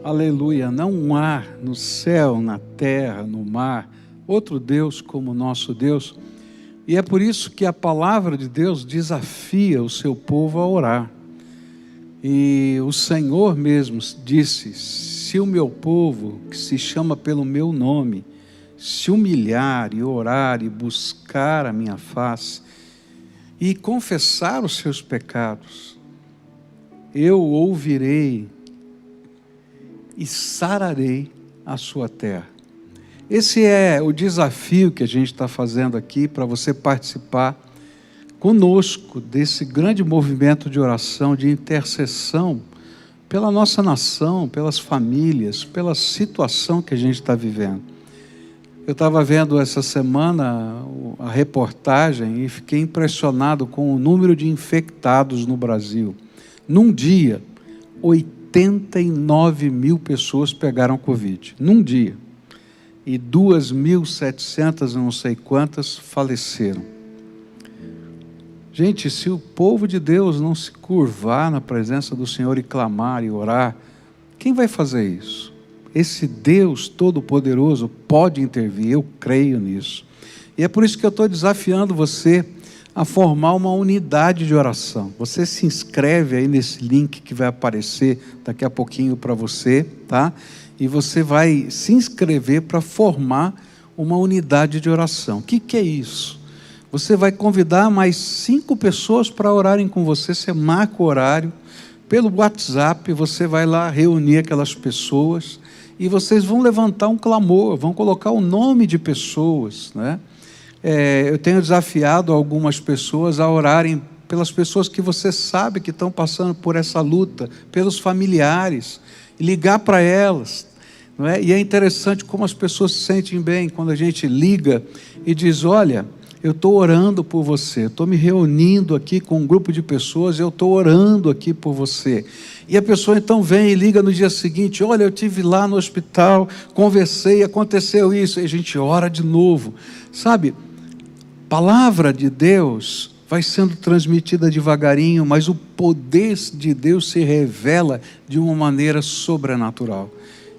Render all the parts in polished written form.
Aleluia, não há no céu, na terra, no mar, outro Deus como o nosso Deus. E é por isso que a palavra de Deus desafia o seu povo a orar. E o Senhor mesmo disse: se o meu povo, que se chama pelo meu nome, se humilhar e orar e buscar a minha face e confessar os seus pecados, eu ouvirei e sararei a sua terra. Esse é o desafio que a gente está fazendo aqui para você participar conosco desse grande movimento de oração, de intercessão pela nossa nação, pelas famílias, pela situação que a gente está vivendo. Eu estava vendo essa semana a reportagem e fiquei impressionado com o número de infectados no Brasil. Num dia, 89 mil pessoas pegaram Covid, num dia. E 2.700, não sei quantas, faleceram. Gente, se o povo de Deus não se curvar na presença do Senhor e clamar e orar, quem vai fazer isso? Esse Deus Todo-Poderoso pode intervir, eu creio nisso. E é por isso que eu estou desafiando você a formar uma unidade de oração. Você se inscreve aí nesse link que vai aparecer daqui a pouquinho para você, tá? E você vai se inscrever para formar uma unidade de oração. O que é isso? Você vai convidar mais 5 pessoas para orarem com você. Você marca o horário, pelo WhatsApp, você vai lá reunir aquelas pessoas e vocês vão levantar um clamor, vão colocar o nome de pessoas, né? Eu tenho desafiado algumas pessoas a orarem pelas pessoas que você sabe que estão passando por essa luta, pelos familiares, e ligar para elas, não é? E é interessante como as pessoas se sentem bem quando a gente liga e diz: olha, eu estou orando por você, estou me reunindo aqui com um grupo de pessoas, eu estou orando aqui por você. E a pessoa então vem e liga no dia seguinte: olha, eu estive lá no hospital, conversei, aconteceu isso, e a gente ora de novo, sabe? Palavra de Deus vai sendo transmitida devagarinho, mas o poder de Deus se revela de uma maneira sobrenatural.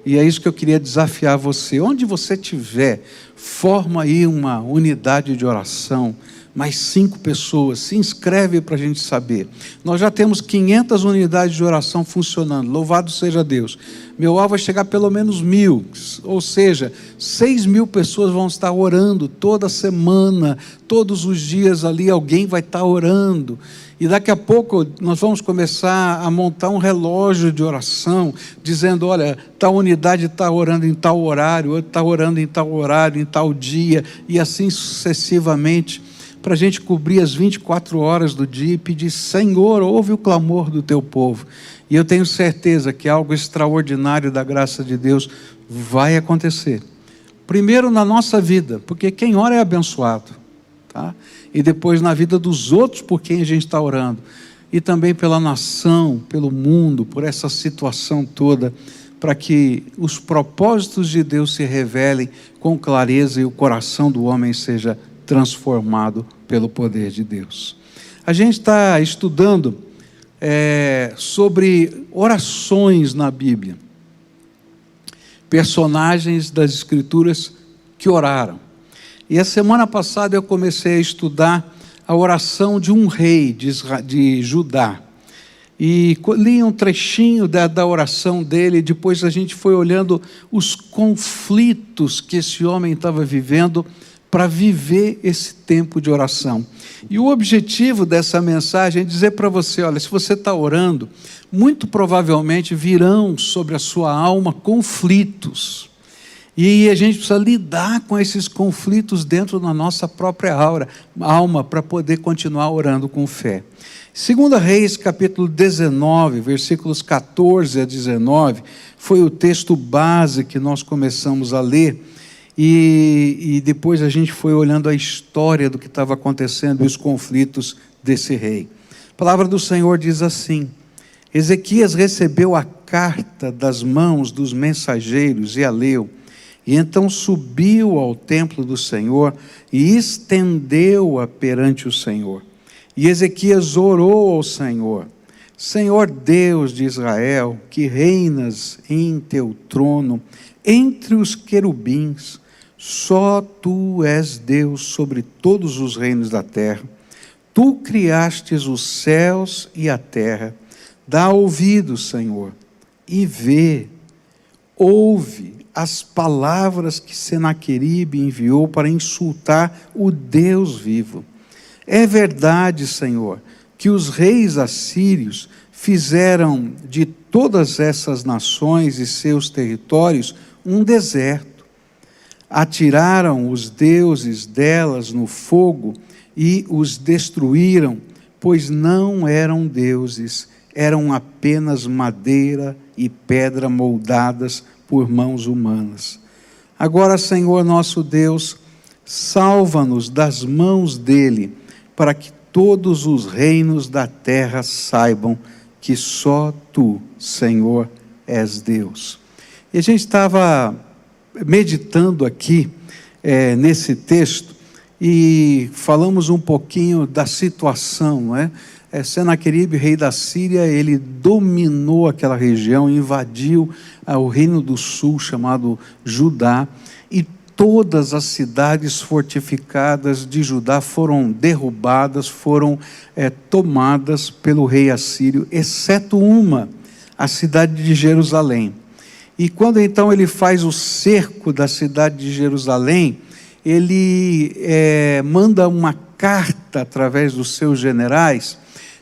E é isso que eu queria desafiar você. Onde você estiver, forma aí uma unidade de oração, mais 5 pessoas, se inscreve para a gente saber. Nós já temos 500 unidades de oração funcionando, louvado seja Deus. Meu alvo é chegar a pelo menos 1.000, ou seja, 6.000 pessoas vão estar orando toda semana, todos os dias ali alguém vai estar orando. E daqui a pouco nós vamos começar a montar um relógio de oração, dizendo: olha, tal unidade está orando em tal horário, outra está orando em tal horário, em tal dia, e assim sucessivamente, para a gente cobrir as 24 horas do dia e pedir: Senhor, ouve o clamor do teu povo. E eu tenho certeza que algo extraordinário da graça de Deus vai acontecer. Primeiro na nossa vida, porque quem ora é abençoado, tá? E depois na vida dos outros por quem a gente está orando. E também pela nação, pelo mundo, por essa situação toda, para que os propósitos de Deus se revelem com clareza e o coração do homem seja transformado pelo poder de Deus. A gente está estudando sobre orações na Bíblia, personagens das Escrituras que oraram. E a semana passada eu comecei a estudar a oração de um rei de Judá. E li um trechinho da oração dele, depois a gente foi olhando os conflitos que esse homem estava vivendo para viver esse tempo de oração. E o objetivo dessa mensagem é dizer para você: olha, se você está orando, muito provavelmente virão sobre a sua alma conflitos. E a gente precisa lidar com esses conflitos dentro da nossa própria alma para poder continuar orando com fé. 2 Reis, capítulo 19, versículos 14 a 19, foi o texto base que nós começamos a ler. E depois a gente foi olhando a história do que estava acontecendo e os conflitos desse rei. A palavra do Senhor diz assim: Ezequias recebeu a carta das mãos dos mensageiros e a leu. E então subiu ao templo do Senhor e estendeu-a perante o Senhor. E Ezequias orou ao Senhor: Senhor Deus de Israel, que reinas em teu trono, entre os querubins, só tu és Deus sobre todos os reinos da terra. Tu criastes os céus e a terra. Dá ouvidos, Senhor, e vê, ouve as palavras que Senaqueribe enviou para insultar o Deus vivo. É verdade, Senhor, que os reis assírios fizeram de todas essas nações e seus territórios um deserto. Atiraram os deuses delas no fogo e os destruíram, pois não eram deuses, eram apenas madeira e pedra moldadas por mãos humanas. Agora, Senhor nosso Deus, salva-nos das mãos dele, para que todos os reinos da terra saibam que só tu, Senhor, és Deus. E a gente estava meditando aqui nesse texto e falamos um pouquinho da situação, não é? Senaqueribe, rei da Síria, ele dominou aquela região, invadiu o reino do sul, chamado Judá, e todas as cidades fortificadas de Judá foram derrubadas, foram tomadas pelo rei assírio, exceto uma, a cidade de Jerusalém. E quando então ele faz o cerco da cidade de Jerusalém, ele manda uma carta através dos seus generais,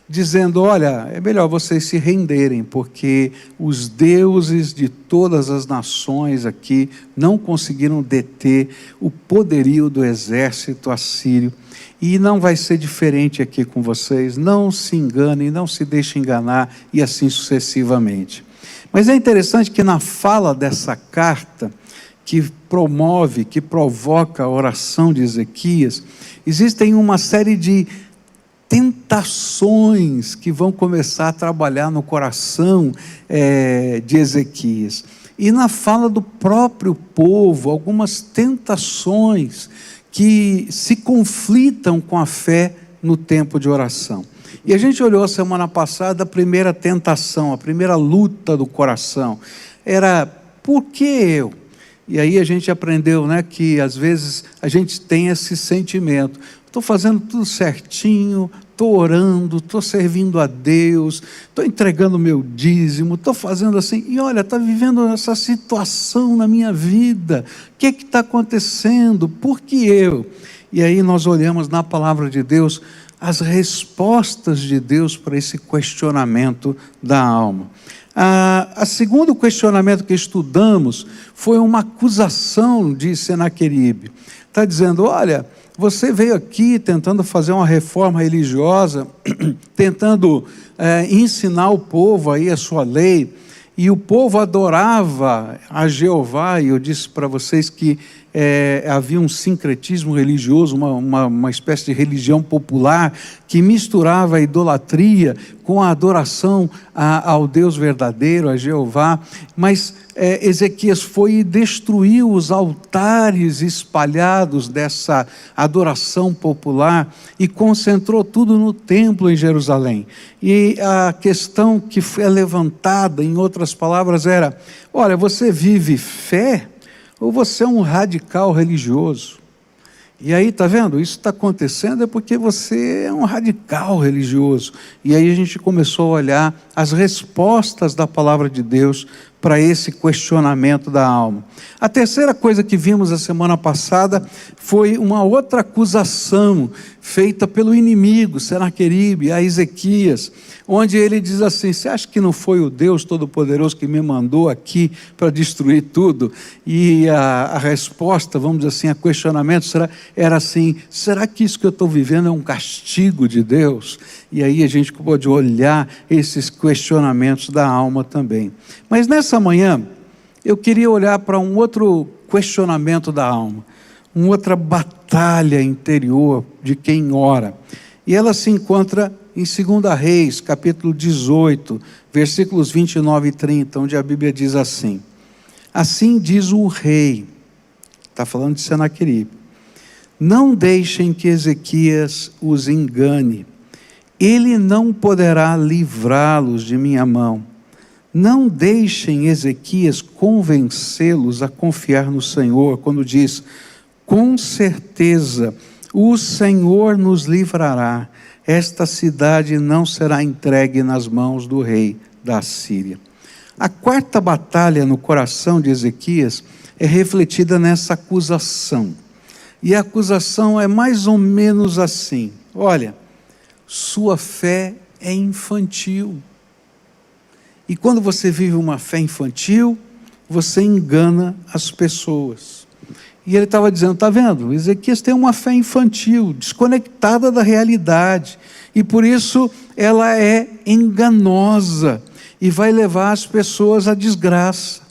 dizendo: olha, é melhor vocês se renderem, porque os deuses de todas as nações aqui não conseguiram deter o poderio do exército assírio, e não vai ser diferente aqui com vocês. Não se enganem, não se deixem enganar, e assim sucessivamente. Mas é interessante que na fala dessa carta, que promove, que provoca a oração de Ezequias, existem uma série de tentações que vão começar a trabalhar no coração de Ezequias. E na fala do próprio povo, algumas tentações que se conflitam com a fé no tempo de oração. E a gente olhou a semana passada a primeira tentação, a primeira luta do coração. Era: por que eu? E aí a gente aprendeu, né, que às vezes a gente tem esse sentimento: estou fazendo tudo certinho, estou orando, estou servindo a Deus, estou entregando o meu dízimo, estou fazendo assim, e olha, está vivendo essa situação na minha vida, o que está acontecendo? Por que eu? E aí nós olhamos na palavra de Deus as respostas de Deus para esse questionamento da alma. A segundo questionamento que estudamos foi uma acusação de Senaqueribe. Está dizendo: olha, você veio aqui tentando fazer uma reforma religiosa, tentando ensinar o povo aí a sua lei, e o povo adorava a Jeová, e eu disse para vocês que havia um sincretismo religioso, uma espécie de religião popular, que misturava a idolatria com a adoração ao Deus verdadeiro, a Jeová. Mas Ezequias foi e destruiu os altares espalhados dessa adoração popular e concentrou tudo no templo em Jerusalém. E a questão que foi levantada, em outras palavras, era: olha, você vive fé ou você é um radical religioso? E aí, está vendo? Isso está acontecendo é porque você é um radical religioso. E aí a gente começou a olhar as respostas da palavra de Deus para esse questionamento da alma. A terceira coisa que vimos a semana passada foi uma outra acusação feita pelo inimigo, Senaqueribe, a Ezequias, onde ele diz assim: você acha que não foi o Deus Todo-Poderoso que me mandou aqui para destruir tudo? E a resposta, vamos dizer assim, a questionamento era assim: será que isso que eu estou vivendo é um castigo de Deus? E aí a gente pode olhar esses questionamentos da alma também. Mas nessa manhã, eu queria olhar para um outro questionamento da alma, uma outra batalha interior de quem ora. E ela se encontra em 2 Reis, capítulo 18, versículos 29 e 30, onde a Bíblia diz assim: assim diz o rei, está falando de Senaqueribe, não deixem que Ezequias os engane, Ele não poderá livrá-los de minha mão. Não deixem Ezequias convencê-los a confiar no Senhor, quando diz: com certeza o Senhor nos livrará, esta cidade não será entregue nas mãos do rei da Síria. A quarta batalha no coração de Ezequias é refletida nessa acusação. E a acusação é mais ou menos assim: olha, sua fé é infantil. E quando você vive uma fé infantil, você engana as pessoas. E ele estava dizendo: está vendo? Ezequias tem uma fé infantil, desconectada da realidade. E por isso ela é enganosa e vai levar as pessoas à desgraça.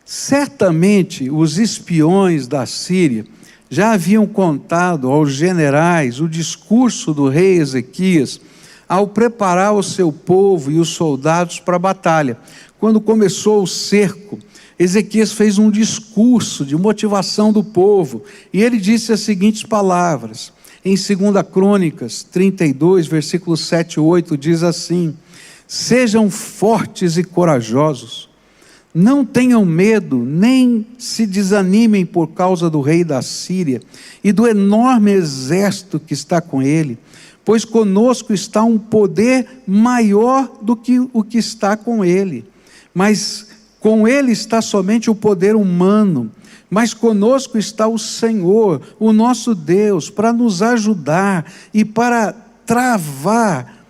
Certamente os espiões da Síria já haviam contado aos generais o discurso do rei Ezequias ao preparar o seu povo e os soldados para a batalha. Quando começou o cerco, Ezequias fez um discurso de motivação do povo, e ele disse as seguintes palavras, em 2 Crônicas 32, versículos 7 e 8, diz assim: sejam fortes e corajosos, não tenham medo, nem se desanimem por causa do rei da Síria e do enorme exército que está com ele, pois conosco está um poder maior do que o que está com ele. Mas com ele está somente o poder humano, mas conosco está o Senhor, o nosso Deus, para nos ajudar e para travar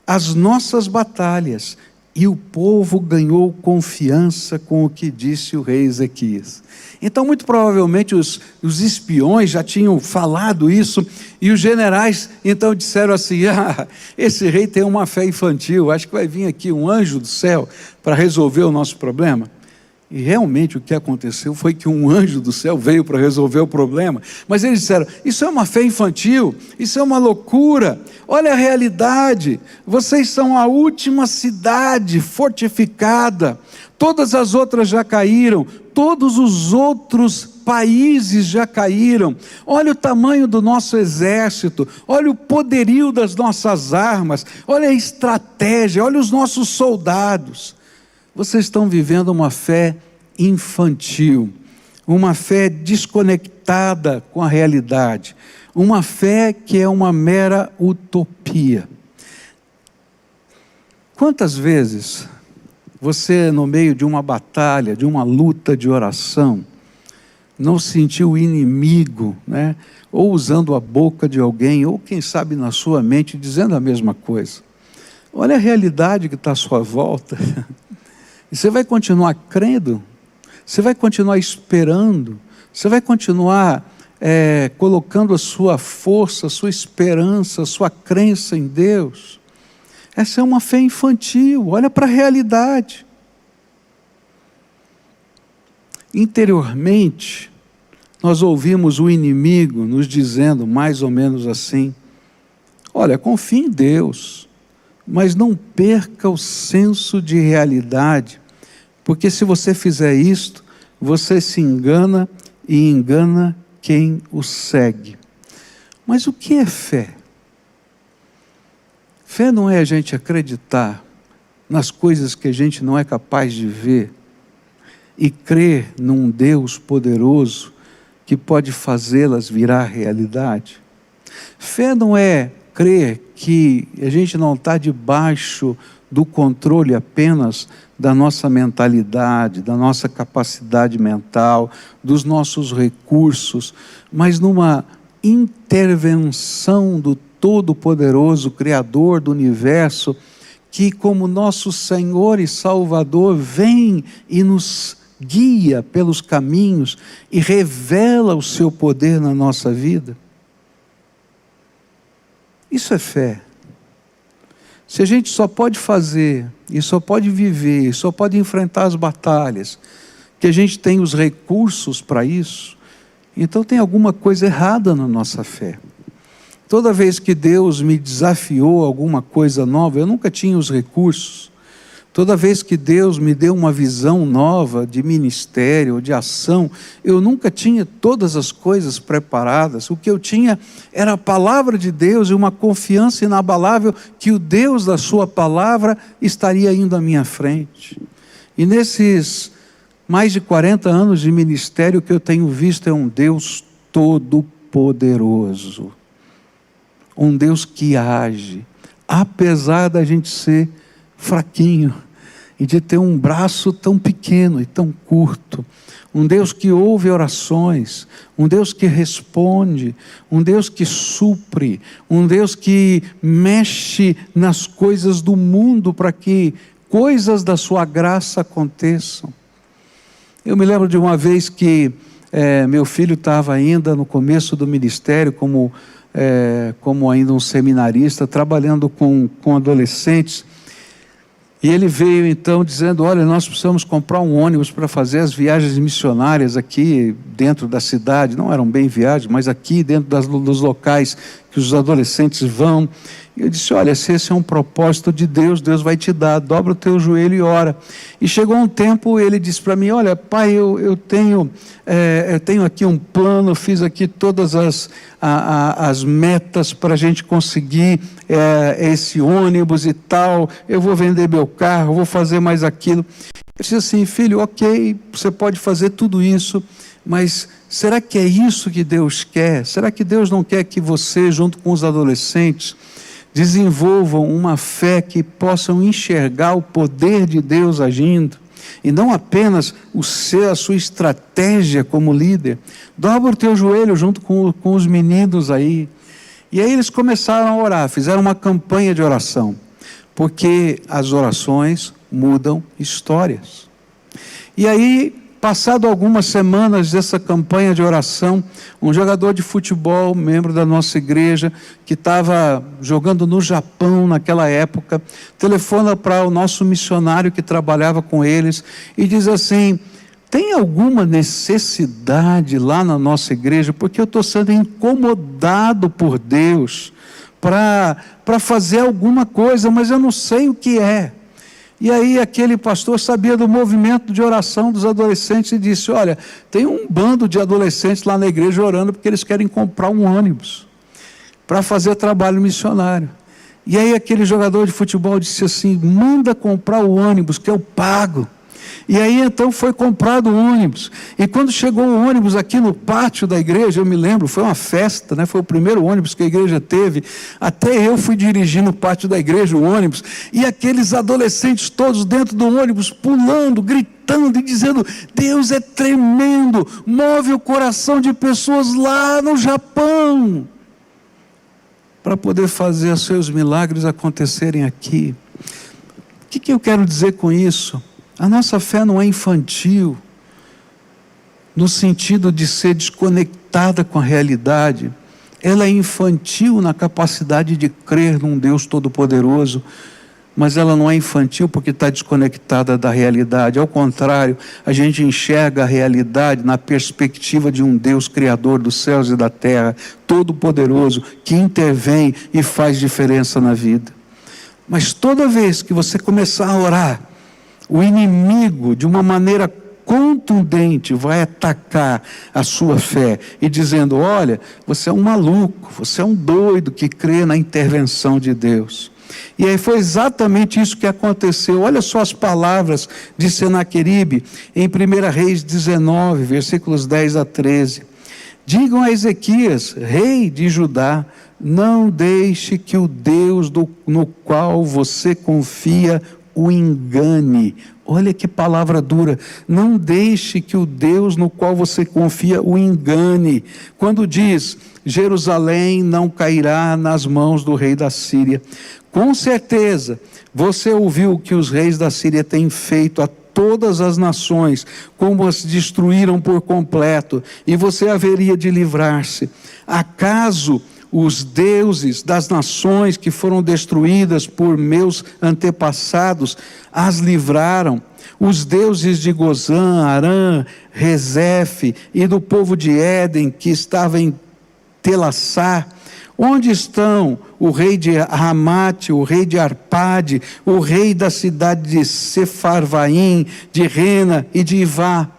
as nossas batalhas. E o povo ganhou confiança com o que disse o rei Ezequias. Então, muito provavelmente, os espiões já tinham falado isso, e os generais então disseram assim: esse rei tem uma fé infantil, acho que vai vir aqui um anjo do céu para resolver o nosso problema. E realmente o que aconteceu foi que um anjo do céu veio para resolver o problema. Mas eles disseram: isso é uma fé infantil, isso é uma loucura. Olha a realidade, vocês são a última cidade fortificada, todas as outras já caíram, todos os outros países já caíram. Olha o tamanho do nosso exército, olha o poderio das nossas armas, olha a estratégia, olha os nossos soldados. Vocês estão vivendo uma fé infantil, uma fé desconectada com a realidade, uma fé que é uma mera utopia. Quantas vezes você, no meio de uma batalha, de uma luta de oração, não sentiu o inimigo, né? Ou usando a boca de alguém, ou quem sabe na sua mente, dizendo a mesma coisa? Olha a realidade que está à sua volta. E você vai continuar crendo? Você vai continuar esperando? Você vai continuar colocando a sua força, a sua esperança, a sua crença em Deus? Essa é uma fé infantil. Olha para a realidade. Interiormente, nós ouvimos o inimigo nos dizendo mais ou menos assim: olha, confie em Deus, mas não perca o senso de realidade, porque se você fizer isto, você se engana e engana quem o segue. Mas o que é fé? Fé não é a gente acreditar nas coisas que a gente não é capaz de ver e crer num Deus poderoso que pode fazê-las virar realidade. Fé não é crer que a gente não está debaixo do controle apenas da nossa mentalidade, da nossa capacidade mental, dos nossos recursos, mas numa intervenção do Todo-Poderoso, Criador do Universo, que como nosso Senhor e Salvador vem e nos guia pelos caminhos e revela o seu poder na nossa vida. Isso é fé. Se a gente só pode fazer, e só pode viver, e só pode enfrentar as batalhas, que a gente tem os recursos para isso, então tem alguma coisa errada na nossa fé. Toda vez que Deus me desafiou a alguma coisa nova, eu nunca tinha os recursos. Toda vez que Deus me deu uma visão nova de ministério, de ação, eu nunca tinha todas as coisas preparadas. O que eu tinha era a palavra de Deus e uma confiança inabalável que o Deus da sua palavra estaria indo à minha frente. E nesses mais de 40 anos de ministério, o que eu tenho visto é um Deus todo-poderoso. Um Deus que age, apesar da gente ser fraquinho, e de ter um braço tão pequeno e tão curto. Um Deus que ouve orações, um Deus que responde, um Deus que supre, um Deus que mexe nas coisas do mundo para que coisas da sua graça aconteçam. Eu me lembro de uma vez que meu filho estava ainda no começo do ministério, como ainda um seminarista, trabalhando com adolescentes. E ele veio então dizendo, olha, nós precisamos comprar um ônibus para fazer as viagens missionárias aqui dentro da cidade. Não eram bem viagens, mas aqui dentro dos locais que os adolescentes vão. E eu disse, olha, se esse é um propósito de Deus, Deus vai te dar, dobra o teu joelho e ora. E chegou um tempo, ele disse para mim, olha, pai, eu tenho aqui um plano, fiz aqui todas as metas para a gente conseguir esse ônibus e tal, eu vou vender meu carro, vou fazer mais aquilo. Eu disse assim, filho, ok, você pode fazer tudo isso, mas será que é isso que Deus quer? Será que Deus não quer que você, junto com os adolescentes, desenvolvam uma fé que possam enxergar o poder de Deus agindo, e não apenas a sua estratégia como líder? Dobra o teu joelho junto com os meninos aí. E aí eles começaram a orar, fizeram uma campanha de oração, porque as orações mudam histórias. E aí, passado algumas semanas dessa campanha de oração, um jogador de futebol, membro da nossa igreja, que estava jogando no Japão naquela época, telefona para o nosso missionário que trabalhava com eles e diz assim, tem alguma necessidade lá na nossa igreja, porque eu estou sendo incomodado por Deus para fazer alguma coisa, mas eu não sei o que é. E aí aquele pastor sabia do movimento de oração dos adolescentes e disse, olha, tem um bando de adolescentes lá na igreja orando porque eles querem comprar um ônibus para fazer trabalho missionário. E aí aquele jogador de futebol disse assim, manda comprar o ônibus que eu pago. E aí então foi comprado o ônibus, e quando chegou o ônibus aqui no pátio da igreja, eu me lembro, foi uma festa, né? Foi o primeiro ônibus que a igreja teve, até eu fui dirigir no pátio da igreja o ônibus, e aqueles adolescentes todos dentro do ônibus, pulando, gritando e dizendo, Deus é tremendo, move o coração de pessoas lá no Japão, para poder fazer os seus milagres acontecerem aqui. O que eu quero dizer com isso? A nossa fé não é infantil, no sentido de ser desconectada com a realidade. Ela é infantil na capacidade de crer num Deus todo-poderoso, mas ela não é infantil porque está desconectada da realidade. Ao contrário, a gente enxerga a realidade na perspectiva de um Deus criador dos céus e da terra, todo-poderoso, que intervém e faz diferença na vida. Mas toda vez que você começar a orar, o inimigo, de uma maneira contundente, vai atacar a sua fé e dizendo, olha, você é um maluco, você é um doido que crê na intervenção de Deus. E aí foi exatamente isso que aconteceu. Olha só as palavras de Senaqueribe em 1 Reis 19, versículos 10 a 13. Digam a Ezequias, rei de Judá, não deixe que o Deus no qual você confia o engane. Olha que palavra dura. Não deixe que o Deus no qual você confia o engane. Quando diz, Jerusalém não cairá nas mãos do rei da Síria. Com certeza, você ouviu o que os reis da Síria têm feito a todas as nações, como as destruíram por completo, e você haveria de livrar-se. Acaso os deuses das nações que foram destruídas por meus antepassados as livraram? Os deuses de Gozã, Arã, Rezefe e do povo de Éden que estava em Telassar, Onde estão o rei de Ramate, o rei de Arpade, o rei da cidade de Sefarvaim, de Rena e de Ivá?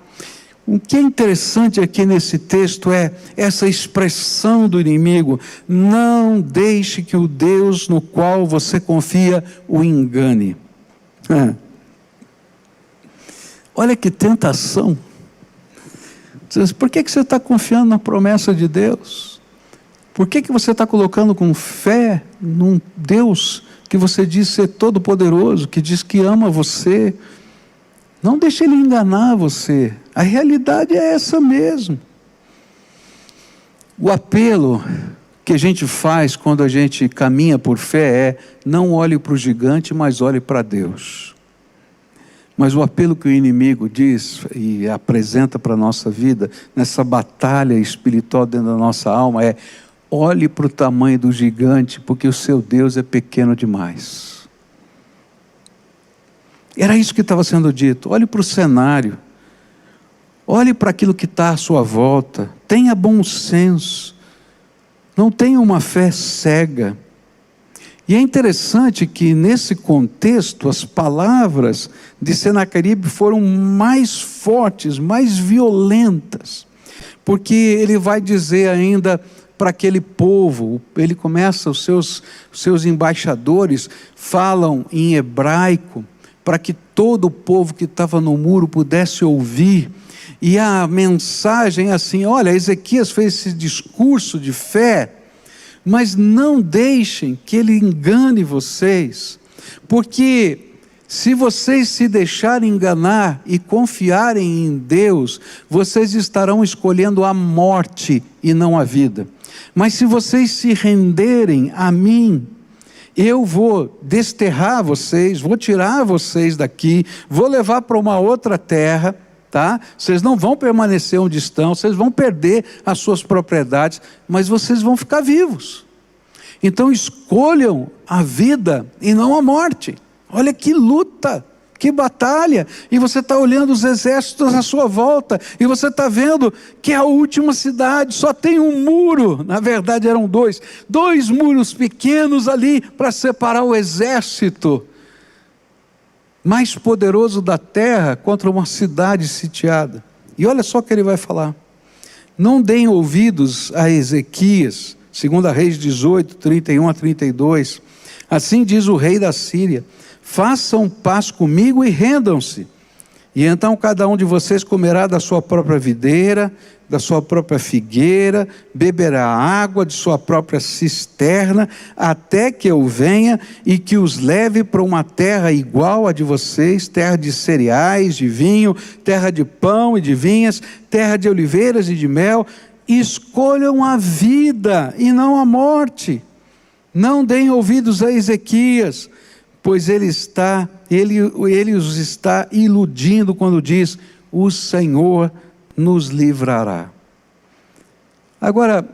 O que é interessante aqui nesse texto é essa expressão do inimigo: não deixe que o Deus no qual você confia o engane. Olha que tentação. Por que você está confiando na promessa de Deus? Por que você está colocando com fé num Deus que você diz ser todo-poderoso, que diz que ama você? Não deixe ele enganar você. A realidade é essa mesmo. O apelo que a gente faz quando a gente caminha por fé é: não olhe para o gigante, mas olhe para Deus. Mas o apelo que o inimigo diz e apresenta para a nossa vida, nessa batalha espiritual dentro da nossa alma, é: olhe para o tamanho do gigante, porque o seu Deus é pequeno demais. Era isso que estava sendo dito. Olhe para o cenário, olhe para aquilo que está à sua volta, tenha bom senso, não tenha uma fé cega. E é interessante que nesse contexto as palavras de Senaqueribe foram mais fortes, mais violentas, porque ele vai dizer ainda para aquele povo, ele começa, os seus embaixadores falam em hebraico, para que todo o povo que estava no muro pudesse ouvir, e a mensagem é assim: olha, Ezequias fez esse discurso de fé, mas não deixem que ele engane vocês, porque se vocês se deixarem enganar e confiarem em Deus, vocês estarão escolhendo a morte e não a vida. Mas se vocês se renderem a mim, eu vou desterrar vocês, vou tirar vocês daqui, vou levar para uma outra terra, tá? Vocês não vão permanecer onde estão, vocês vão perder as suas propriedades, mas vocês vão ficar vivos. Então escolham a vida e não a morte. Olha que luta, que batalha. E você está olhando os exércitos à sua volta, e você está vendo que é a última cidade, só tem um muro. Na verdade eram dois muros pequenos ali para separar o exército mais poderoso da terra contra uma cidade sitiada. E olha só o que ele vai falar: não deem ouvidos a Ezequias, 2 Reis 18, 31 a 32, assim diz o rei da Síria: façam paz comigo e rendam-se, e então cada um de vocês comerá da sua própria videira, da sua própria figueira, beberá água de sua própria cisterna, até que eu venha e que os leve para uma terra igual à de vocês, terra de cereais, de vinho, terra de pão e de vinhas, terra de oliveiras e de mel. Escolham a vida e não a morte. Não deem ouvidos a Ezequias, pois ele os está iludindo quando diz: o Senhor nos livrará. Agora,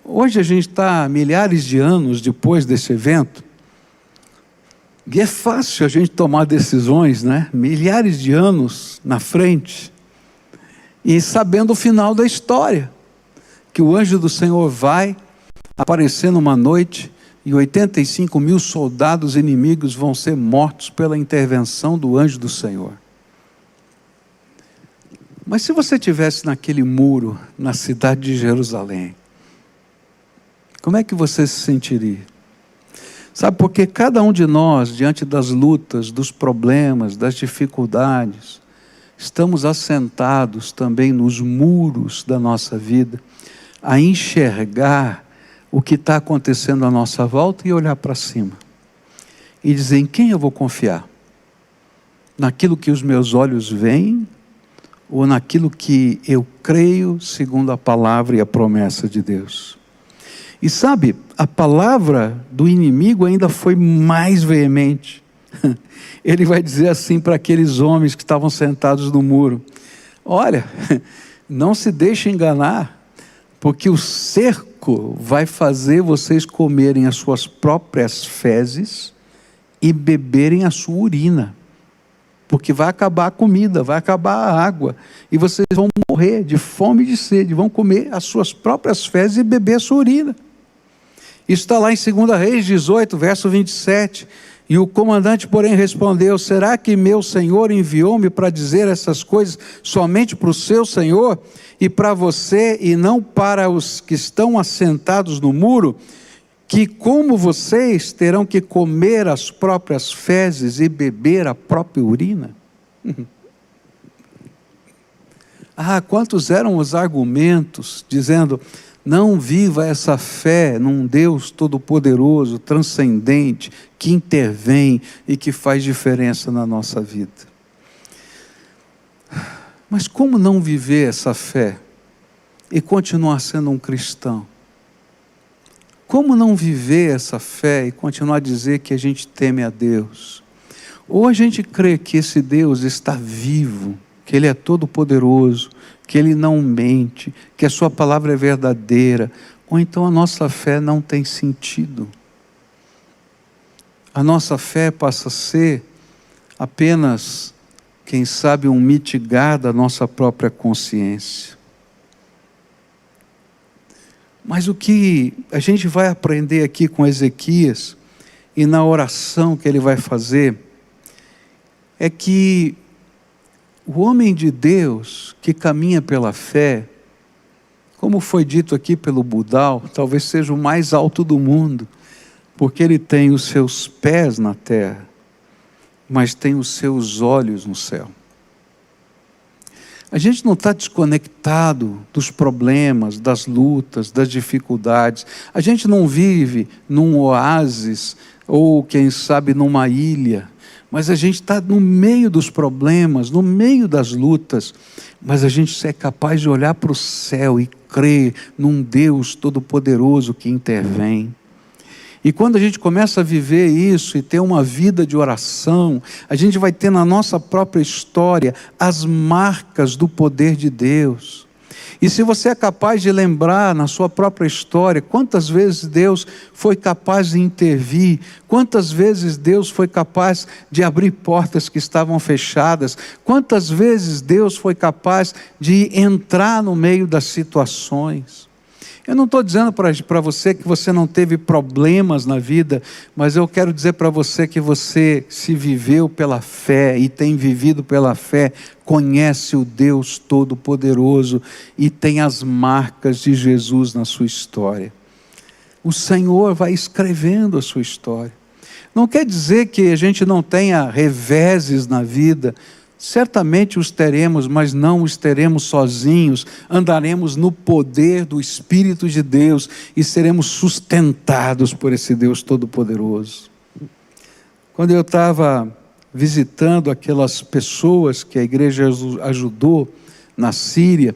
hoje a gente está milhares de anos depois desse evento, e é fácil a gente tomar decisões, né? Milhares de anos na frente, e sabendo o final da história, que o anjo do Senhor vai aparecer numa noite, e 85 mil soldados inimigos vão ser mortos pela intervenção do anjo do Senhor. Mas se você estivesse naquele muro, na cidade de Jerusalém, como é que você se sentiria? Sabe, porque cada um de nós, diante das lutas, dos problemas, das dificuldades, estamos assentados também nos muros da nossa vida, a enxergar o que está acontecendo à nossa volta e olhar para cima e dizer: em quem eu vou confiar? Naquilo que os meus olhos veem, ou naquilo que eu creio segundo a palavra e a promessa de Deus? E sabe, a palavra do inimigo ainda foi mais veemente. Ele vai dizer assim para aqueles homens que estavam sentados no muro: olha, não se deixe enganar, porque o cerco vai fazer vocês comerem as suas próprias fezes e beberem a sua urina, porque vai acabar a comida, vai acabar a água, e vocês vão morrer de fome e de sede, vão comer as suas próprias fezes e beber a sua urina. Isso está lá em 2 Reis 18, verso 27. E o comandante, porém, respondeu: será que meu senhor enviou-me para dizer essas coisas somente para o seu senhor e para você, e não para os que estão assentados no muro, que como vocês terão que comer as próprias fezes e beber a própria urina? Quantos eram os argumentos dizendo: não viva essa fé num Deus todo-poderoso, transcendente, que intervém e que faz diferença na nossa vida. Mas como não viver essa fé e continuar sendo um cristão? Como não viver essa fé e continuar a dizer que a gente teme a Deus? Ou a gente crê que esse Deus está vivo, que Ele é todo-poderoso, que Ele não mente, que a sua palavra é verdadeira, ou então a nossa fé não tem sentido. A nossa fé passa a ser apenas, quem sabe, um mitigar da nossa própria consciência. Mas o que a gente vai aprender aqui com Ezequias, e na oração que ele vai fazer, é que o homem de Deus que caminha pela fé, como foi dito aqui pelo Budal, talvez seja o mais alto do mundo, porque ele tem os seus pés na terra, mas tem os seus olhos no céu. A gente não está desconectado dos problemas, das lutas, das dificuldades. A gente não vive num oásis, ou quem sabe numa ilha, mas a gente está no meio dos problemas, no meio das lutas, mas a gente é capaz de olhar para o céu e crer num Deus todo-poderoso que intervém. E quando a gente começa a viver isso e ter uma vida de oração, a gente vai ter na nossa própria história as marcas do poder de Deus. E se você é capaz de lembrar na sua própria história, quantas vezes Deus foi capaz de intervir, quantas vezes Deus foi capaz de abrir portas que estavam fechadas, quantas vezes Deus foi capaz de entrar no meio das situações. Eu não estou dizendo para você que você não teve problemas na vida, mas eu quero dizer para você que você se viveu pela fé e tem vivido pela fé, conhece o Deus Todo-Poderoso e tem as marcas de Jesus na sua história. O Senhor vai escrevendo a sua história. Não quer dizer que a gente não tenha reveses na vida. Certamente os teremos, mas não os teremos sozinhos. Andaremos no poder do Espírito de Deus e seremos sustentados por esse Deus Todo-Poderoso. Quando eu estava visitando aquelas pessoas que a igreja ajudou na Síria,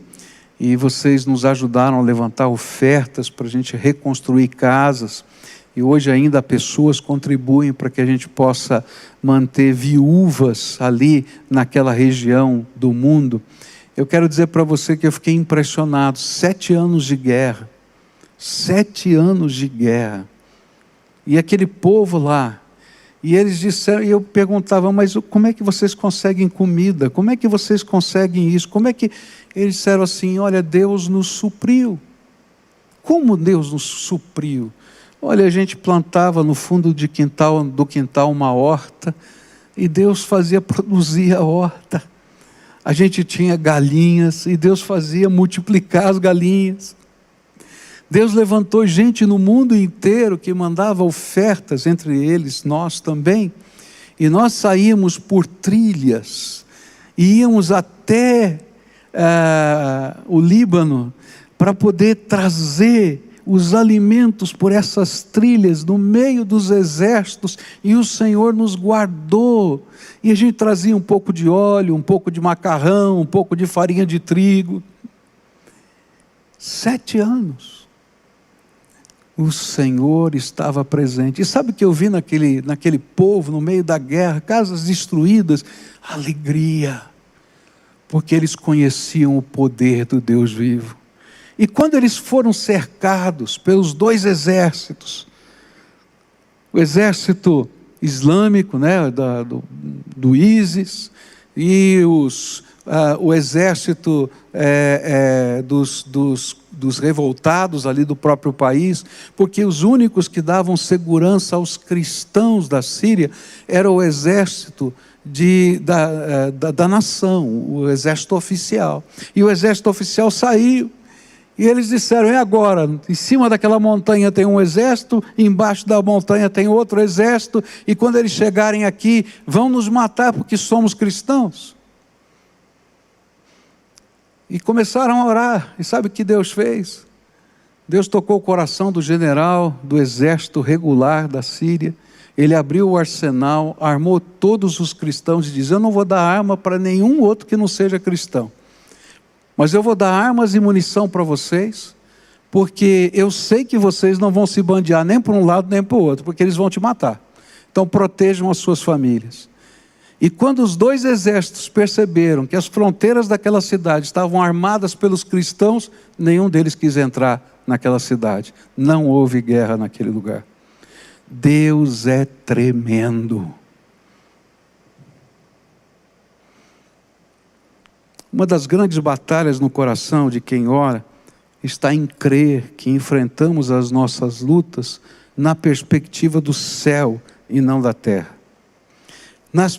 e vocês nos ajudaram a levantar ofertas para a gente reconstruir casas, e hoje ainda pessoas contribuem para que a gente possa manter viúvas ali naquela região do mundo. Eu quero dizer para você que eu fiquei impressionado. 7 anos de guerra. 7 anos de guerra. E aquele povo lá. E eles disseram, e eu perguntava, mas como é que vocês conseguem comida? Como é que vocês conseguem isso? Como é que... Eles disseram assim, olha, Deus nos supriu. Como Deus nos supriu? Olha, a gente plantava no fundo do quintal uma horta, e Deus fazia produzir a horta. A gente tinha galinhas, e Deus fazia multiplicar as galinhas. Deus levantou gente no mundo inteiro que mandava ofertas, entre eles nós também. E nós saímos por trilhas, e íamos até o Líbano, para poder trazer os alimentos por essas trilhas, no meio dos exércitos, e o Senhor nos guardou, e a gente trazia um pouco de óleo, um pouco de macarrão, um pouco de farinha de trigo. 7 anos, o Senhor estava presente, e sabe o que eu vi naquele povo, no meio da guerra, casas destruídas? Alegria, porque eles conheciam o poder do Deus vivo. E quando eles foram cercados pelos 2 exércitos, o exército islâmico, né, do ISIS, e o exército dos revoltados ali do próprio país, porque os únicos que davam segurança aos cristãos da Síria era o exército da nação, o exército oficial. E o exército oficial saiu. E eles disseram: e agora? Em cima daquela montanha tem um exército, embaixo da montanha tem outro exército, e quando eles chegarem aqui, vão nos matar porque somos cristãos. E começaram a orar, e sabe o que Deus fez? Deus tocou o coração do general do exército regular da Síria. Ele abriu o arsenal, armou todos os cristãos e disse: eu não vou dar arma para nenhum outro que não seja cristão. Mas eu vou dar armas e munição para vocês, porque eu sei que vocês não vão se bandear nem para um lado nem para o outro, porque eles vão te matar. Então protejam as suas famílias. E quando os dois exércitos perceberam que as fronteiras daquela cidade estavam armadas pelos cristãos, nenhum deles quis entrar naquela cidade. Não houve guerra naquele lugar. Deus é tremendo. Uma das grandes batalhas no coração de quem ora está em crer que enfrentamos as nossas lutas na perspectiva do céu e não da terra.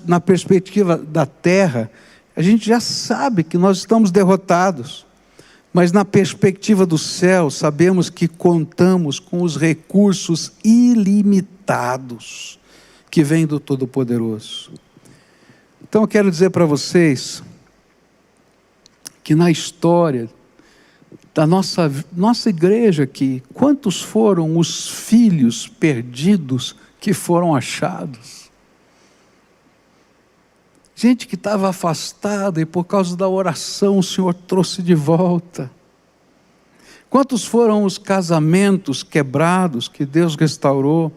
Na perspectiva da terra, a gente já sabe que nós estamos derrotados, mas na perspectiva do céu, sabemos que contamos com os recursos ilimitados que vêm do Todo-Poderoso. Então eu quero dizer para vocês que na história da nossa igreja aqui, quantos foram os filhos perdidos que foram achados? Gente que estava afastada e por causa da oração o Senhor trouxe de volta. Quantos foram os casamentos quebrados que Deus restaurou?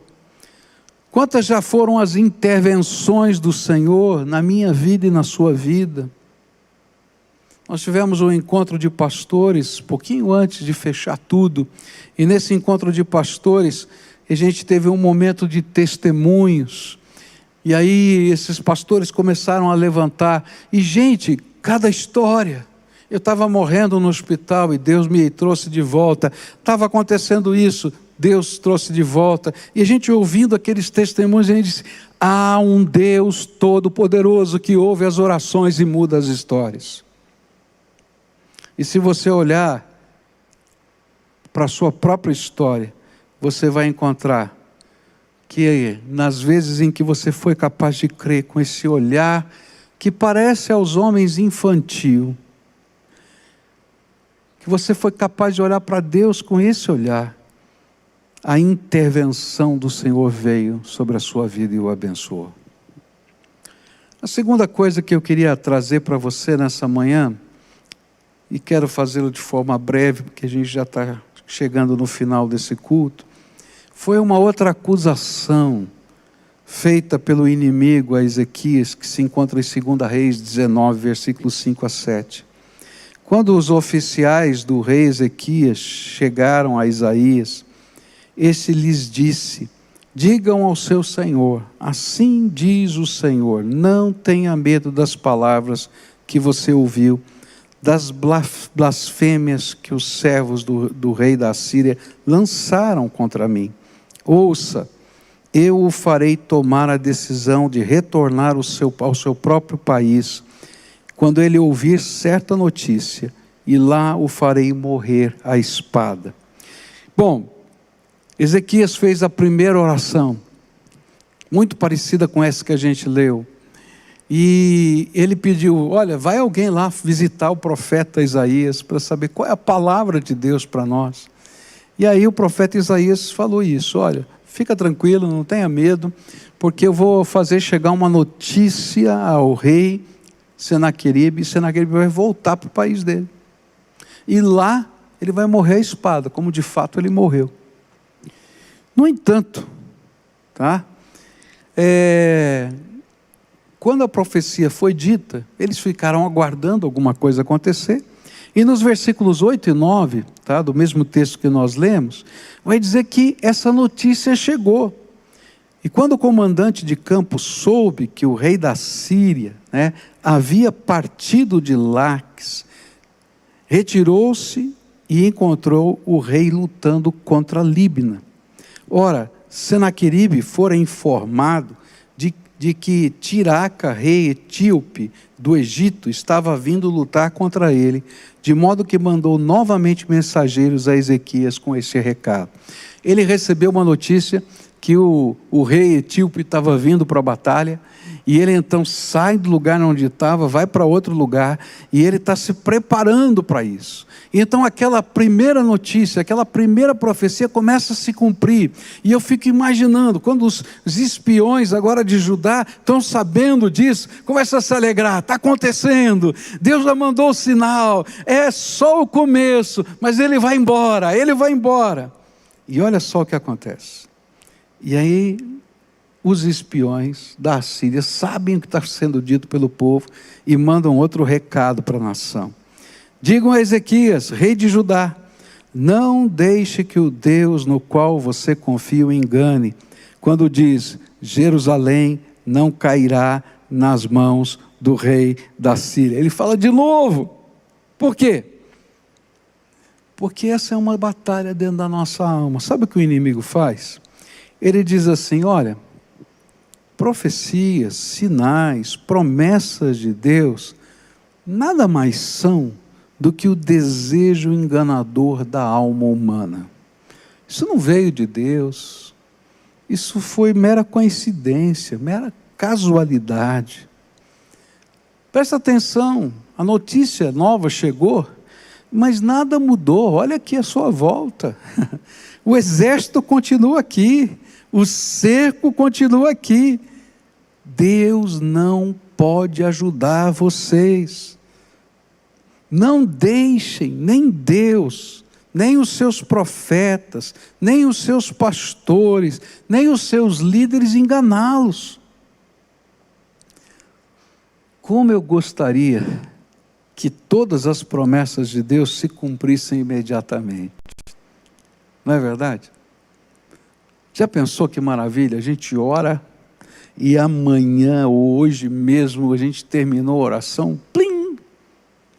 Quantas já foram as intervenções do Senhor na minha vida e na sua vida? Nós tivemos um encontro de pastores, pouquinho antes de fechar tudo, e nesse encontro de pastores, a gente teve um momento de testemunhos, e aí esses pastores começaram a levantar, e gente, cada história. Eu estava morrendo no hospital e Deus me trouxe de volta, estava acontecendo isso, Deus trouxe de volta, e a gente ouvindo aqueles testemunhos, a gente disse: há um Deus todo-poderoso que ouve as orações e muda as histórias. E se você olhar para a sua própria história, você vai encontrar que nas vezes em que você foi capaz de crer com esse olhar que parece aos homens infantil, que você foi capaz de olhar para Deus com esse olhar, a intervenção do Senhor veio sobre a sua vida e o abençoou. A segunda coisa que eu queria trazer para você nessa manhã, e quero fazê-lo de forma breve, porque a gente já está chegando no final desse culto, foi uma outra acusação feita pelo inimigo a Ezequias, que se encontra em 2 Reis 19, versículos 5 a 7. Quando os oficiais do rei Ezequias chegaram a Isaías, esse lhes disse: digam ao seu senhor, assim diz o Senhor, não tenha medo das palavras que você ouviu, das blasfêmias que os servos do rei da Síria lançaram contra mim. Ouça, eu o farei tomar a decisão de retornar ao seu próprio país, quando ele ouvir certa notícia, e lá o farei morrer à espada. Bom, Ezequias fez a primeira oração, muito parecida com essa que a gente leu. E ele pediu: olha, vai alguém lá visitar o profeta Isaías para saber qual é a palavra de Deus para nós. E aí o profeta Isaías falou isso: olha, fica tranquilo, não tenha medo, porque eu vou fazer chegar uma notícia ao rei Senaqueribe, e Senaqueribe vai voltar para o país dele. E lá ele vai morrer à espada, como de fato ele morreu. No entanto, quando a profecia foi dita, eles ficaram aguardando alguma coisa acontecer, e nos versículos 8 e 9, do mesmo texto que nós lemos, vai dizer que essa notícia chegou. E quando o comandante de campo soube que o rei da Síria havia partido de Laques, retirou-se e encontrou o rei lutando contra Líbina. Ora, Senaqueribe fora informado de que Tiraca, rei etíope do Egito, estava vindo lutar contra ele, de modo que mandou novamente mensageiros a Ezequias com esse recado. Ele recebeu uma notícia que o rei etíope estava vindo para a batalha, e ele então sai do lugar onde estava, vai para outro lugar, e ele está se preparando para isso. Então aquela primeira notícia, aquela primeira profecia começa a se cumprir, e eu fico imaginando, quando os espiões agora de Judá estão sabendo disso, começam a se alegrar, está acontecendo, Deus já mandou o sinal, é só o começo, mas ele vai embora, e olha só o que acontece. E aí os espiões da Assíria sabem o que está sendo dito pelo povo e mandam outro recado para a nação. Digam a Ezequias, rei de Judá, não deixe que o Deus no qual você confia o engane, quando diz, Jerusalém não cairá nas mãos do rei da Síria. Ele fala de novo. Por quê? Porque essa é uma batalha dentro da nossa alma. Sabe o que o inimigo faz? Ele diz assim, olha, profecias, sinais, promessas de Deus, nada mais são do que o desejo enganador da alma humana. Isso não veio de Deus, isso foi mera coincidência, mera casualidade. Presta atenção, a notícia nova chegou, mas nada mudou, olha aqui a sua volta. O exército continua aqui, o cerco continua aqui. Deus não pode ajudar vocês. Não deixem, nem Deus, nem os seus profetas, nem os seus pastores, nem os seus líderes enganá-los. Como eu gostaria que todas as promessas de Deus se cumprissem imediatamente. Não é verdade? Já pensou que maravilha? A gente ora e amanhã, ou hoje mesmo, a gente terminou a oração, plim,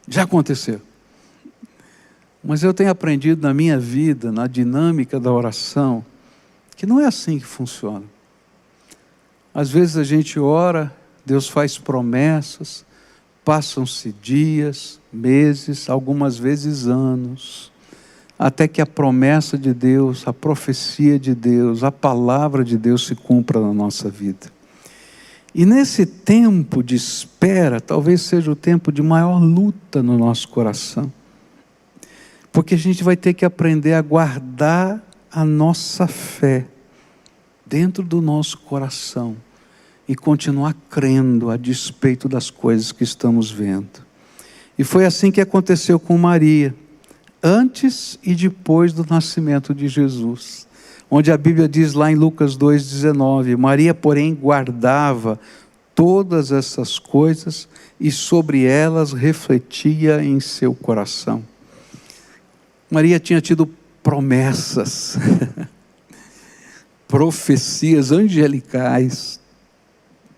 já aconteceu. Mas eu tenho aprendido na minha vida, na dinâmica da oração, que não é assim que funciona. Às vezes a gente ora, Deus faz promessas, passam-se dias, meses, algumas vezes anos, até que a promessa de Deus, a profecia de Deus, a palavra de Deus se cumpra na nossa vida. E nesse tempo de espera, talvez seja o tempo de maior luta no nosso coração, porque a gente vai ter que aprender a guardar a nossa fé dentro do nosso coração e continuar crendo a despeito das coisas que estamos vendo. E foi assim que aconteceu com Maria, antes e depois do nascimento de Jesus, onde a Bíblia diz lá em Lucas 2,19, Maria, porém, guardava todas essas coisas e sobre elas refletia em seu coração. Maria tinha tido promessas, profecias angelicais,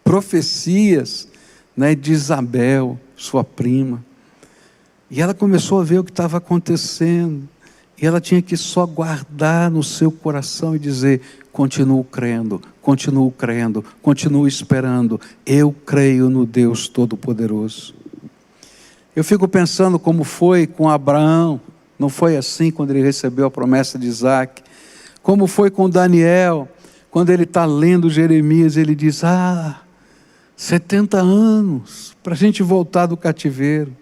profecias, de Isabel, sua prima, e ela começou a ver o que estava acontecendo, e ela tinha que só guardar no seu coração e dizer, continuo crendo, continuo esperando, eu creio no Deus Todo-Poderoso. Eu fico pensando como foi com Abraão, não foi assim quando ele recebeu a promessa de Isaac, como foi com Daniel, quando ele está lendo Jeremias, ele diz, 70 anos, para a gente voltar do cativeiro.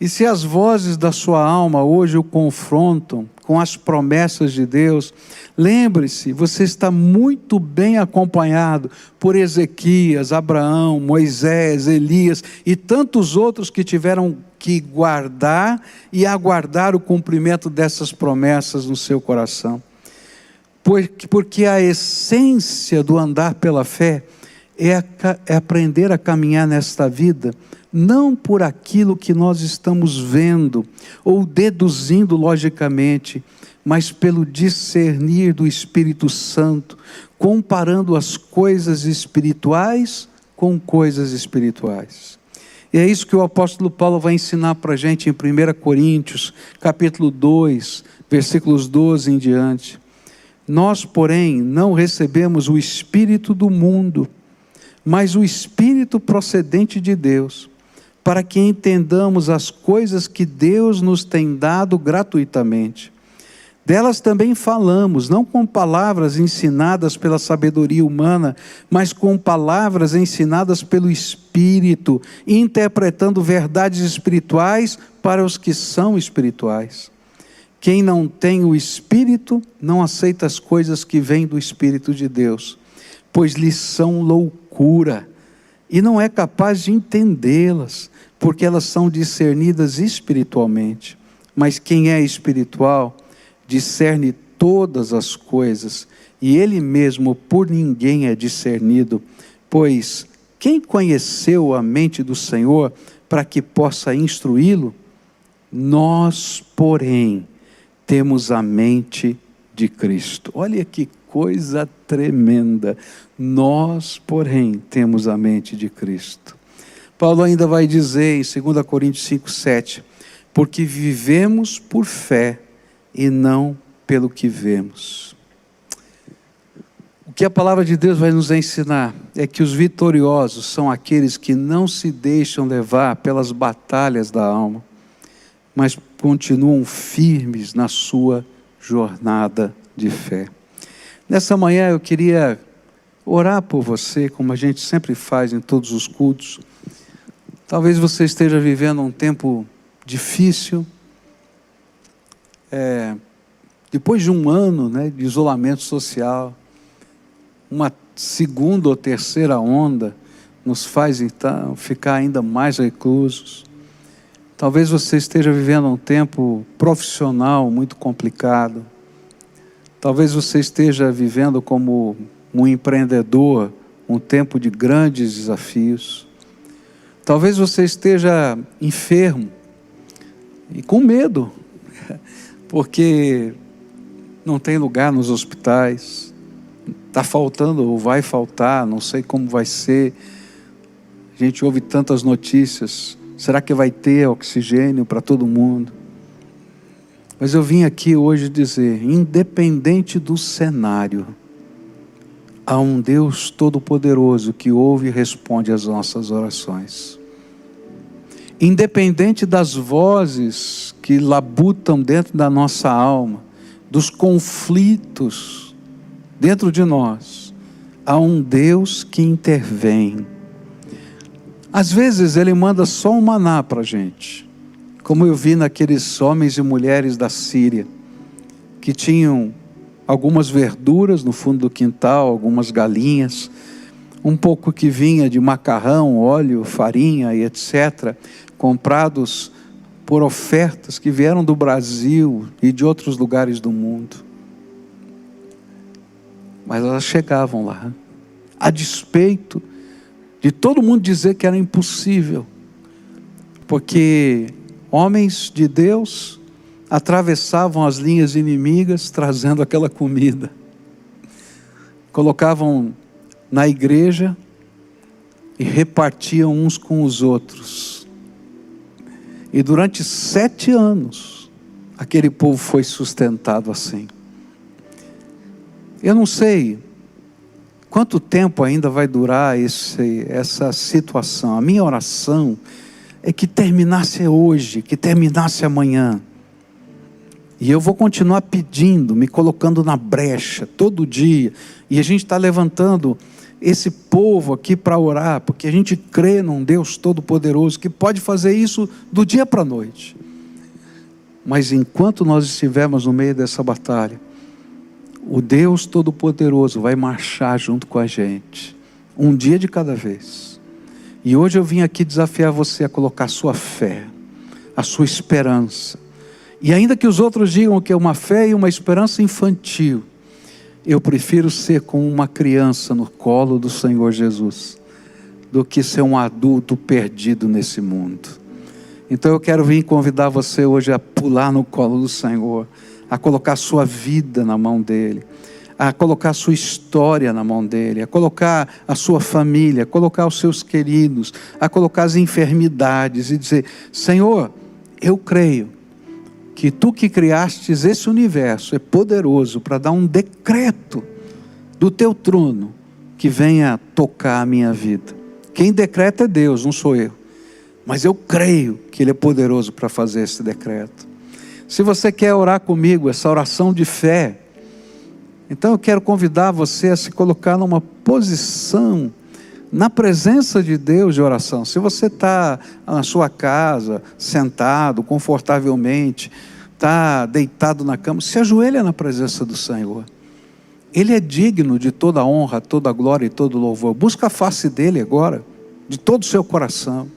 E se as vozes da sua alma hoje o confrontam com as promessas de Deus, lembre-se, você está muito bem acompanhado por Ezequias, Abraão, Moisés, Elias e tantos outros que tiveram que guardar e aguardar o cumprimento dessas promessas no seu coração. Porque a essência do andar pela fé é aprender a caminhar nesta vida, não por aquilo que nós estamos vendo, ou deduzindo logicamente, mas pelo discernir do Espírito Santo, comparando as coisas espirituais com coisas espirituais. E é isso que o apóstolo Paulo vai ensinar para a gente em 1 Coríntios, capítulo 2, versículos 12 em diante. Nós, porém, não recebemos o Espírito do mundo, mas o Espírito procedente de Deus, para que entendamos as coisas que Deus nos tem dado gratuitamente. Delas também falamos, não com palavras ensinadas pela sabedoria humana, mas com palavras ensinadas pelo Espírito, interpretando verdades espirituais para os que são espirituais. Quem não tem o Espírito, não aceita as coisas que vêm do Espírito de Deus, pois lhes são loucura, e não é capaz de entendê-las, porque elas são discernidas espiritualmente. Mas quem é espiritual, discerne todas as coisas, e ele mesmo por ninguém é discernido, pois quem conheceu a mente do Senhor para que possa instruí-lo? Nós, porém, temos a mente de Cristo. Olha que coisa tremenda. Nós, porém, temos a mente de Cristo. Paulo ainda vai dizer em 2 Coríntios 5, 7, porque vivemos por fé e não pelo que vemos. O que a palavra de Deus vai nos ensinar é que os vitoriosos são aqueles que não se deixam levar pelas batalhas da alma, mas continuam firmes na sua jornada de fé. Nessa manhã eu queria orar por você, como a gente sempre faz em todos os cultos. Talvez você esteja vivendo um tempo difícil, depois de um ano, de isolamento social, uma segunda ou terceira onda nos faz então ficar ainda mais reclusos. Talvez você esteja vivendo um tempo profissional muito complicado. Talvez você esteja vivendo como um empreendedor um tempo de grandes desafios. Talvez você esteja enfermo e com medo, porque não tem lugar nos hospitais, está faltando ou vai faltar, não sei como vai ser. A gente ouve tantas notícias. Será que vai ter oxigênio para todo mundo? Mas eu vim aqui hoje dizer, independente do cenário, há um Deus Todo-Poderoso que ouve e responde às nossas orações. Independente das vozes que labutam dentro da nossa alma, dos conflitos dentro de nós, há um Deus que intervém. Às vezes Ele manda só um maná para a gente, como eu vi naqueles homens e mulheres da Síria, que tinham algumas verduras no fundo do quintal, algumas galinhas, um pouco que vinha de macarrão, óleo, farinha e etc., comprados por ofertas que vieram do Brasil e de outros lugares do mundo. Mas elas chegavam lá, a despeito de todo mundo dizer que era impossível, porque homens de Deus atravessavam as linhas inimigas trazendo aquela comida, colocavam na igreja e repartiam uns com os outros. E durante 7 anos, aquele povo foi sustentado assim. Eu não sei quanto tempo ainda vai durar essa situação. A minha oração é que terminasse hoje, que terminasse amanhã. E eu vou continuar pedindo, me colocando na brecha, todo dia. E a gente está levantando esse povo aqui para orar, porque a gente crê num Deus Todo-Poderoso, que pode fazer isso do dia para a noite. Mas enquanto nós estivermos no meio dessa batalha, o Deus Todo-Poderoso vai marchar junto com a gente, um dia de cada vez. E hoje eu vim aqui desafiar você a colocar a sua fé, a sua esperança. E ainda que os outros digam que é uma fé e uma esperança infantil, eu prefiro ser como uma criança no colo do Senhor Jesus, do que ser um adulto perdido nesse mundo. Então eu quero vir convidar você hoje a pular no colo do Senhor, a colocar a sua vida na mão dEle, a colocar a sua história na mão dele, a colocar a sua família, a colocar os seus queridos, a colocar as enfermidades e dizer: Senhor, eu creio que tu que criastes esse universo é poderoso para dar um decreto do teu trono que venha tocar a minha vida. Quem decreta é Deus, não sou eu. Mas eu creio que Ele é poderoso para fazer esse decreto. Se você quer orar comigo, essa oração de fé, então eu quero convidar você a se colocar numa posição, na presença de Deus de oração. Se você está na sua casa, sentado, confortavelmente, está deitado na cama, se ajoelha na presença do Senhor. Ele é digno de toda honra, toda glória e todo louvor. Busca a face dEle agora, de todo o seu coração.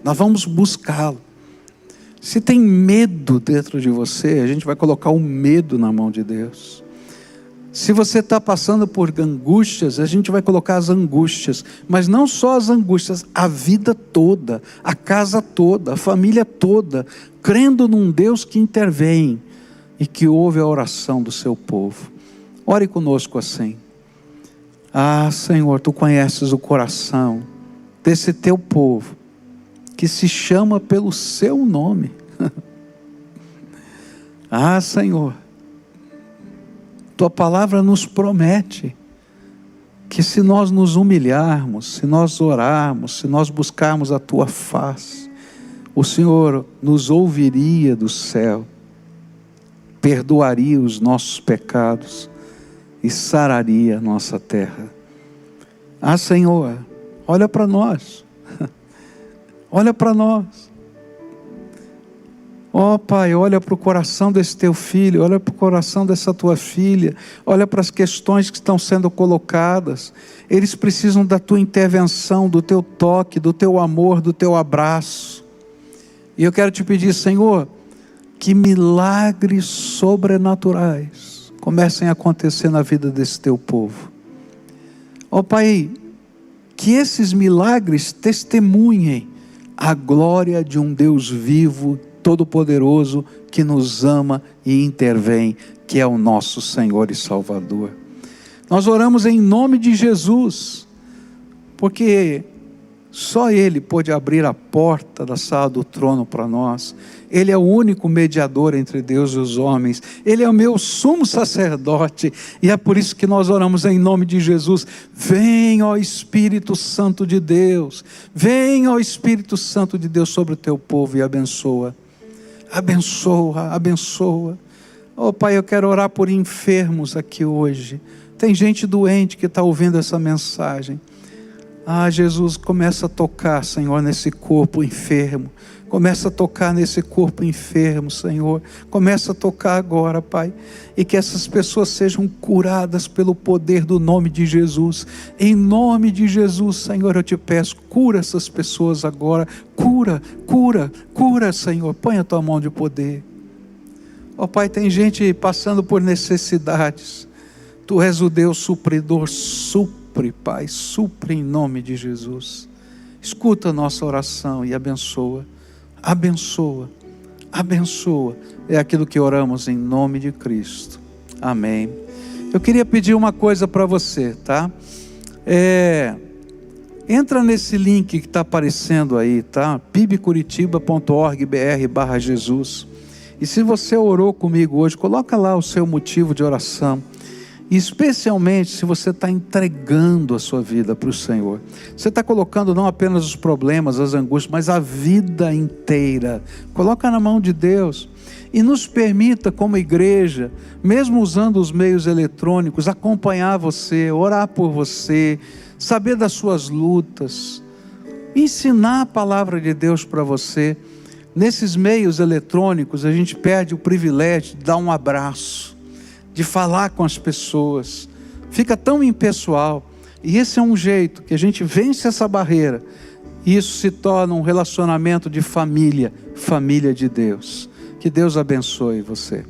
Nós vamos buscá-lo. Se tem medo dentro de você, a gente vai colocar o medo na mão de Deus. Se você está passando por angústias, a gente vai colocar as angústias. Mas não só as angústias, a vida toda, a casa toda, a família toda, crendo num Deus que intervém e que ouve a oração do seu povo. Ore conosco assim. Ah, Senhor, Tu conheces o coração desse Teu povo, que se chama pelo Seu nome. Ah, Senhor, Tua palavra nos promete que se nós nos humilharmos, se nós orarmos, se nós buscarmos a Tua face, o Senhor nos ouviria do céu, perdoaria os nossos pecados e sararia a nossa terra. Ah, Senhor, olha para nós. Olha para nós. Ó Pai, olha para o coração desse Teu filho, olha para o coração dessa Tua filha, olha para as questões que estão sendo colocadas. Eles precisam da Tua intervenção, do Teu toque, do Teu amor, do Teu abraço. E eu quero Te pedir, Senhor, que milagres sobrenaturais comecem a acontecer na vida desse Teu povo. Ó Pai, que esses milagres testemunhem a glória de um Deus vivo, todo-poderoso, que nos ama e intervém, que é o nosso Senhor e Salvador. Nós oramos em nome de Jesus, porque só Ele pôde abrir a porta da sala do trono para nós. Ele é o único mediador entre Deus e os homens. Ele é o meu sumo sacerdote. E é por isso que nós oramos em nome de Jesus. Vem, ó Espírito Santo de Deus. Vem, ó Espírito Santo de Deus, sobre o Teu povo e abençoa. Abençoa, abençoa. Oh Pai, eu quero orar por enfermos aqui hoje. Tem gente doente que está ouvindo essa mensagem. Ah, Jesus, começa a tocar, Senhor, nesse corpo enfermo. Começa a tocar nesse corpo enfermo, Senhor. Começa a tocar agora, Pai. E que essas pessoas sejam curadas pelo poder do nome de Jesus. Em nome de Jesus, Senhor, eu Te peço, cura essas pessoas agora. Cura, cura, cura, Senhor. Põe a Tua mão de poder. Ó Pai, tem gente passando por necessidades. Tu és o Deus supridor, supre, Pai, supre em nome de Jesus. Escuta a nossa oração e abençoa. Abençoa, abençoa. É aquilo que oramos em nome de Cristo. Amém. Eu queria pedir uma coisa para você, tá? Entra nesse link que está aparecendo aí, tá? pibcuritiba.org/Jesus. E se você orou comigo hoje, coloca lá o seu motivo de oração. Especialmente se você está entregando a sua vida para o Senhor. Você está colocando não apenas os problemas, as angústias, mas a vida inteira. Coloca na mão de Deus. E nos permita, como igreja, mesmo usando os meios eletrônicos, acompanhar você, orar por você, saber das suas lutas, ensinar a palavra de Deus para você. Nesses meios eletrônicos, a gente perde o privilégio de dar um abraço, de falar com as pessoas, fica tão impessoal, e esse é um jeito que a gente vence essa barreira, e isso se torna um relacionamento de família, família de Deus. Que Deus abençoe você.